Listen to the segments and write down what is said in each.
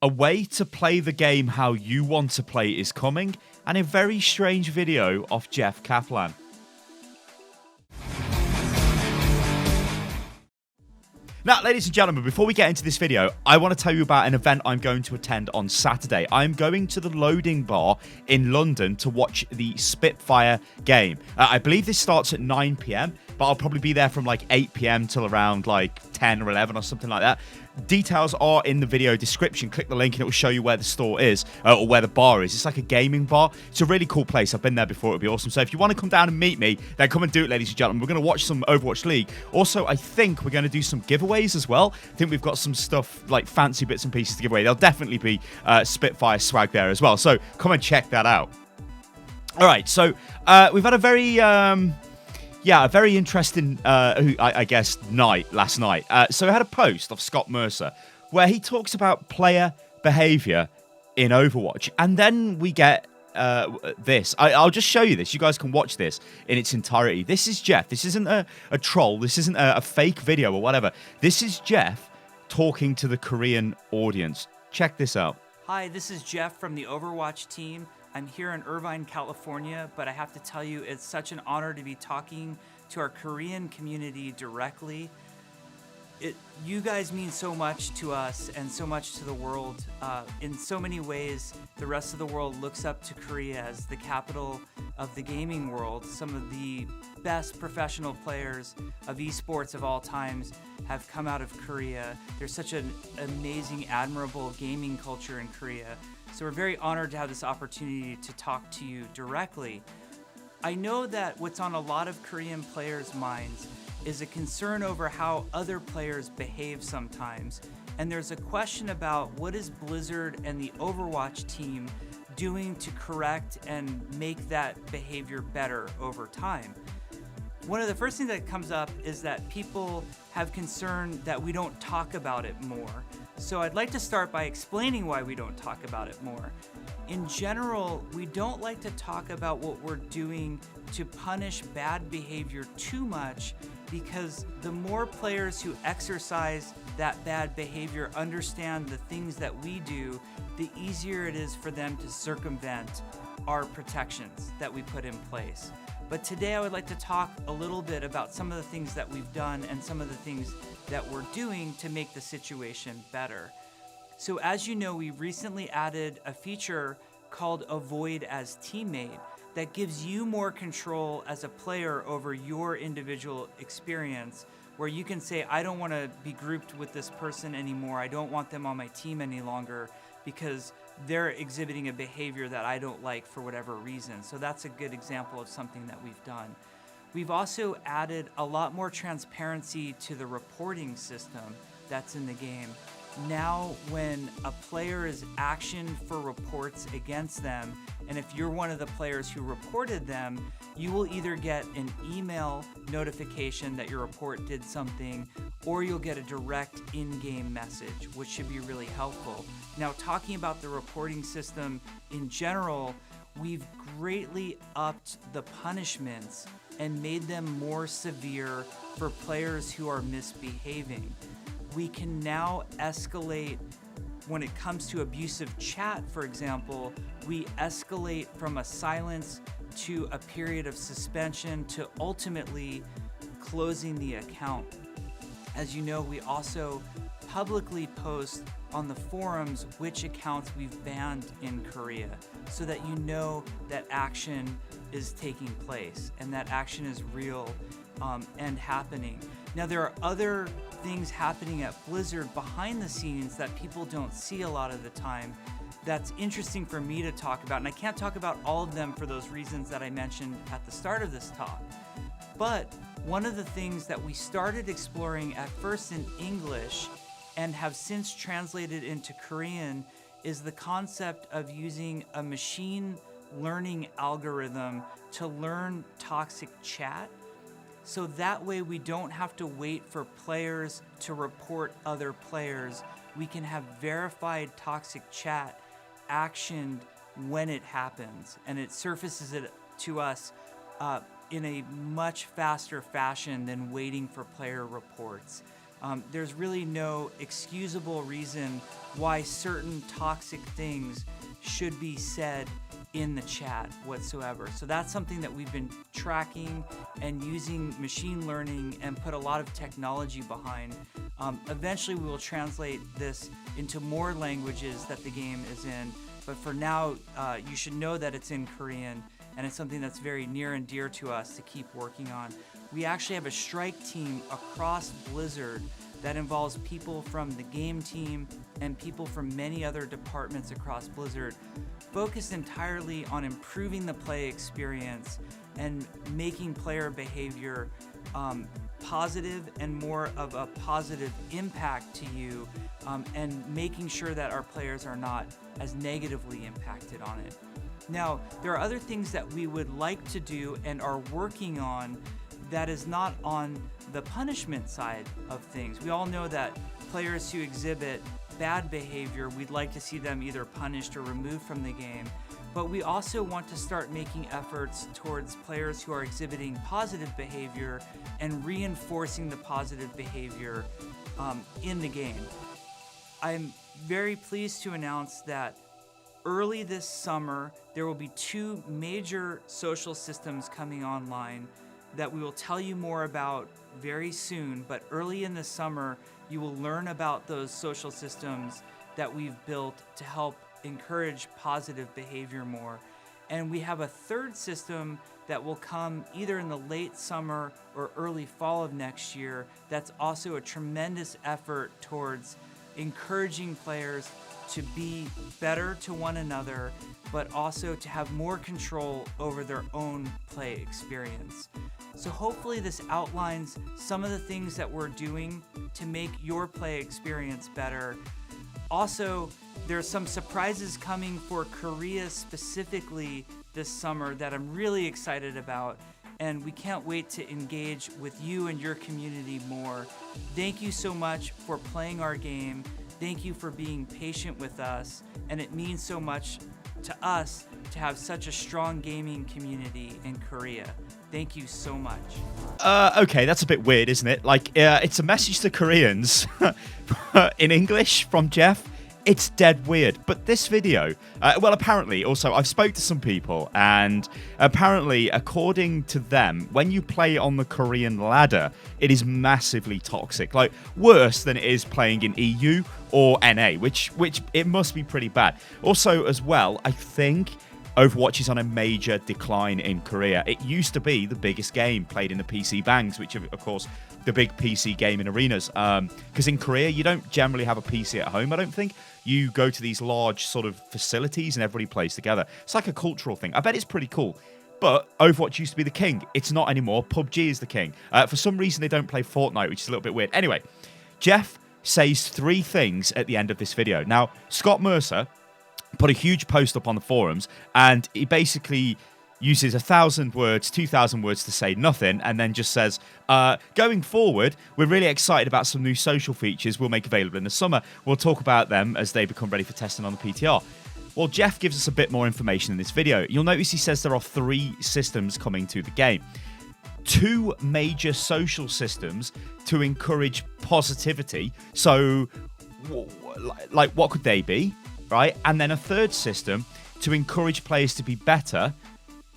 A way to play the game how you want to play is coming, and a very strange video of Jeff Kaplan. Now, ladies and gentlemen, before we get into this video, I want to tell you about an event I'm going to attend on Saturday. I'm going to the Loading Bar in London to watch the Spitfire game. I believe this starts at 9 p.m, but I'll probably be there from like 8 p.m. till around like 10 or 11 or something like that. Details are in the video description. Click the link and it will show you where the store is, or where the bar is. It's like a gaming bar. It's a really cool place. I've been there before. It'll be awesome. So if you want to come down and meet me, then come and do it, ladies and gentlemen. We're going to watch some Overwatch League. Also, I think we're going to do some giveaways as well. I think we've got some stuff, like fancy bits and pieces to give away. There'll definitely be Spitfire swag there as well. So come and check that out. All right. So we've had a very... a very interesting, I guess, night last night. So I had a post of Scott Mercer where he talks about player behavior in Overwatch. And then we get this. I'll just show you this. You guys can watch this in its entirety. This is Jeff. This isn't a troll. This isn't a fake video or whatever. This is Jeff talking to the Korean audience. Check this out. Hi, this is Jeff from the Overwatch team. I'm here in Irvine, California, but I have to tell you, it's such an honor to be talking to our Korean community directly. You guys mean so much to us and so much to the world. In so many ways, the rest of the world looks up to Korea as the capital of the gaming world. Some of the best professional players of esports of all times have come out of Korea. There's such an amazing, admirable gaming culture in Korea. So we're very honored to have this opportunity to talk to you directly. I know that what's on a lot of Korean players' minds is a concern over how other players behave sometimes. And there's a question about what is Blizzard and the Overwatch team doing to correct and make that behavior better over time. One of the first things that comes up is that people have concern that we don't talk about it more. So I'd like to start by explaining why we don't talk about it more. In general, we don't like to talk about what we're doing to punish bad behavior too much, because the more players who exercise that bad behavior understand the things that we do, the easier it is for them to circumvent our protections that we put in place. But today I would like to talk a little bit about some of the things that we've done and some of the things that we're doing to make the situation better. So as you know, we recently added a feature called Avoid as Teammate that gives you more control as a player over your individual experience, where you can say, I don't want to be grouped with this person anymore. I don't want them on my team any longer because they're exhibiting a behavior that I don't like for whatever reason. So that's a good example of something that we've done. We've also added a lot more transparency to the reporting system that's in the game. Now, when a player is actioned for reports against them, and if you're one of the players who reported them, you will either get an email notification that your report did something, or you'll get a direct in-game message, which should be really helpful. Now, talking about the reporting system in general, we've greatly upped the punishments and made them more severe for players who are misbehaving. We can now escalate when it comes to abusive chat, for example. We escalate from a silence to a period of suspension to ultimately closing the account. As you know, we also publicly post on the forums which accounts we've banned in Korea, so that you know that action is taking place and that action is real and happening. Now, there are other things happening at Blizzard behind the scenes that people don't see a lot of the time that's interesting for me to talk about, and I can't talk about all of them for those reasons that I mentioned at the start of this talk. But one of the things that we started exploring at first in English and have since translated into Korean is the concept of using a machine learning algorithm to learn toxic chat. So that way we don't have to wait for players to report other players. We can have verified toxic chat actioned when it happens, and it surfaces it to us in a much faster fashion than waiting for player reports. There's really no excusable reason why certain toxic things should be said in the chat whatsoever. So that's something that we've been tracking and using machine learning and put a lot of technology behind. Eventually we will translate this into more languages that the game is in, but for now you should know that it's in Korean, and it's something that's very near and dear to us to keep working on. We actually have a strike team across Blizzard that involves people from the game team and people from many other departments across Blizzard, focused entirely on improving the play experience and making player behavior positive and more of a positive impact to you, and making sure that our players are not as negatively impacted on it. Now, there are other things that we would like to do and are working on that is not on the punishment side of things. We all know that players who exhibit bad behavior, we'd like to see them either punished or removed from the game. But we also want to start making efforts towards players who are exhibiting positive behavior and reinforcing the positive behavior in the game. I'm very pleased to announce that early this summer, there will be 2 major social systems coming online that we will tell you more about very soon, but early in the summer, you will learn about those social systems that we've built to help encourage positive behavior more. And we have a third system that will come either in the late summer or early fall of next year that's also a tremendous effort towards encouraging players to be better to one another, but also to have more control over their own play experience. So hopefully this outlines some of the things that we're doing to make your play experience better. Also, there's some surprises coming for Korea specifically this summer that I'm really excited about, and we can't wait to engage with you and your community more. Thank you so much for playing our game. Thank you for being patient with us, and it means so much to us to have such a strong gaming community in Korea. Thank you so much. Okay, that's a bit weird, isn't it? Like, it's a message to Koreans in English from Jeff. It's dead weird. But this video, well, apparently, also, I've spoke to some people, and apparently, according to them, when you play on the Korean ladder, it is massively toxic. Like, worse than it is playing in EU or NA, which it must be pretty bad. Also, as well, I think Overwatch is on a major decline in Korea. It used to be the biggest game played in the PC bangs, which are, of course, the big PC gaming arenas. Because in Korea, you don't generally have a PC at home, I don't think. You go to these large sort of facilities and everybody plays together. It's like a cultural thing. I bet it's pretty cool. But Overwatch used to be the king. It's not anymore. PUBG is the king. For some reason, they don't play Fortnite, which is a little bit weird. Anyway, Jeff says 3 things at the end of this video. Now, Scott Mercer put a huge post up on the forums, and he basically uses 1,000 words, 2,000 words to say nothing, and then just says, going forward, we're really excited about some new social features we'll make available in the summer. We'll talk about them as they become ready for testing on the PTR. Well, Jeff gives us a bit more information in this video. You'll notice he says there are 3 systems coming to the game. 2 major social systems to encourage positivity. So, like, what could they be? Right? And then a third system to encourage players to be better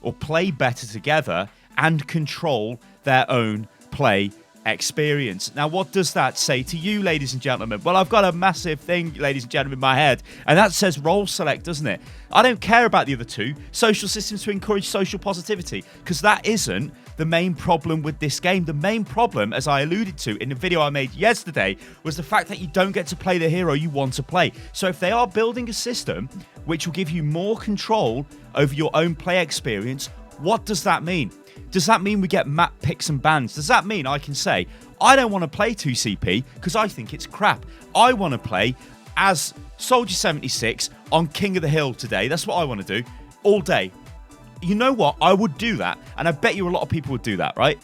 or play better together and control their own play experience. Now, what does that say to you, ladies and gentlemen? Well, I've got a massive thing, ladies and gentlemen, in my head, and that says role select, doesn't it? I don't care about the other 2, social systems to encourage social positivity, because that isn't the main problem with this game. The main problem, as I alluded to in the video I made yesterday, was the fact that you don't get to play the hero you want to play. So if they are building a system which will give you more control over your own play experience, what does that mean? Does that mean we get map picks and bans? Does that mean I can say, I don't want to play 2CP because I think it's crap. I want to play as Soldier 76 on King of the Hill today. That's what I want to do all day. You know what? I would do that, and I bet you a lot of people would do that, right?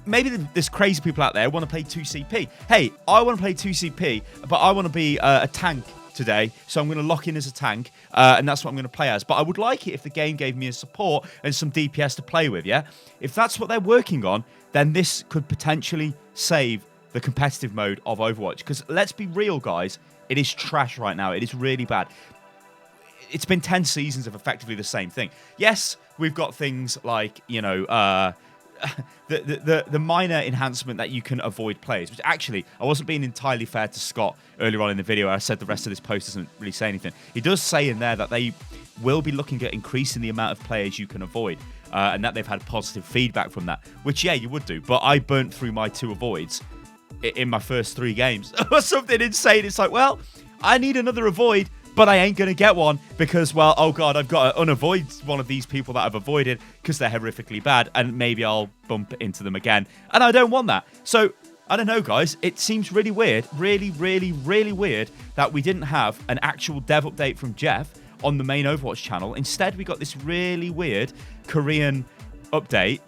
Maybe there's crazy people out there who want to play 2CP. Hey, I want to play 2CP, but I want to be a tank today, so I'm going to lock in as a tank, and that's what I'm going to play as. But I would like it if the game gave me a support and some DPS to play with, yeah? If that's what they're working on, then this could potentially save the competitive mode of Overwatch. Because let's be real, guys, it is trash right now. It is really bad. It's been 10 seasons of effectively the same thing. Yes, we've got things like, you know, the minor enhancement that you can avoid players, which actually, I wasn't being entirely fair to Scott earlier on in the video. I said the rest of this post doesn't really say anything. He does say in there that they will be looking at increasing the amount of players you can avoid, and that they've had positive feedback from that, which, yeah, you would do. But I burnt through my 2 avoids in my first 3 games or something insane. It's like, well, I need another avoid, but I ain't going to get one because, well, oh God, I've got to unavoid one of these people that I've avoided because they're horrifically bad, and maybe I'll bump into them again. And I don't want that. So, I don't know, guys. It seems really weird, really, really, really weird that we didn't have an actual dev update from Jeff on the main Overwatch channel. Instead, we got this really weird Korean update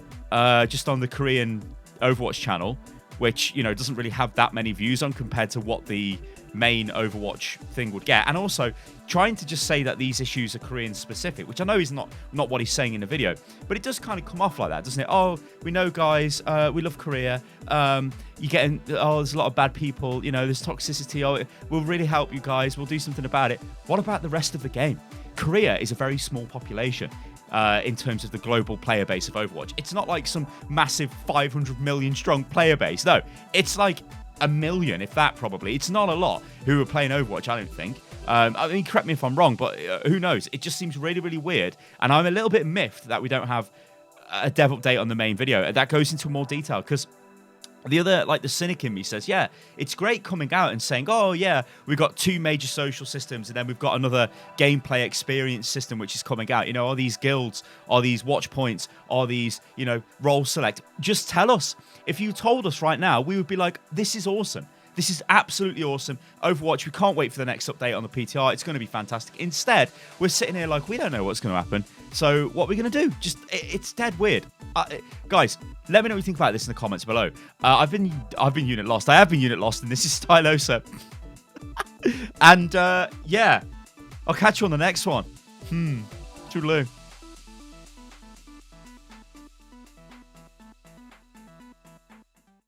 just on the Korean Overwatch channel, which, you know, doesn't really have that many views on compared to what the main Overwatch thing would get. And also trying to just say that these issues are Korean specific, which I know is not what he's saying in the video, but it does kind of come off like that, doesn't it? Oh, we know, guys, we love Korea. You getting, oh, there's a lot of bad people, you know, there's toxicity. Oh, we'll really help you guys. We'll do something about it. What about the rest of the game? Korea is a very small population in terms of the global player base of Overwatch. It's not like some massive 500 million strong player base. No, it's like 1 million, if that, probably. It's not a lot who are playing Overwatch, I don't think. I mean, correct me if I'm wrong, but who knows? It just seems really, really weird. And I'm a little bit miffed that we don't have a dev update on the main video that goes into more detail, because the other, like the cynic in me says, yeah, it's great coming out and saying, oh, yeah, we've got 2 major social systems, and then we've got another gameplay experience system which is coming out. You know, are these guilds, are these watch points, are these, you know, role select? Just tell us. If you told us right now, we would be like, this is awesome. This is absolutely awesome. Overwatch, we can't wait for the next update on the PTR. It's going to be fantastic. Instead, we're sitting here like, we don't know what's going to happen. So what are we going to do? Just, it's dead weird. Guys, let me know what you think about this in the comments below. I've been unit lost. I have been unit lost, and this is Stylosa. And, yeah, I'll catch you on the next one. Toodaloo.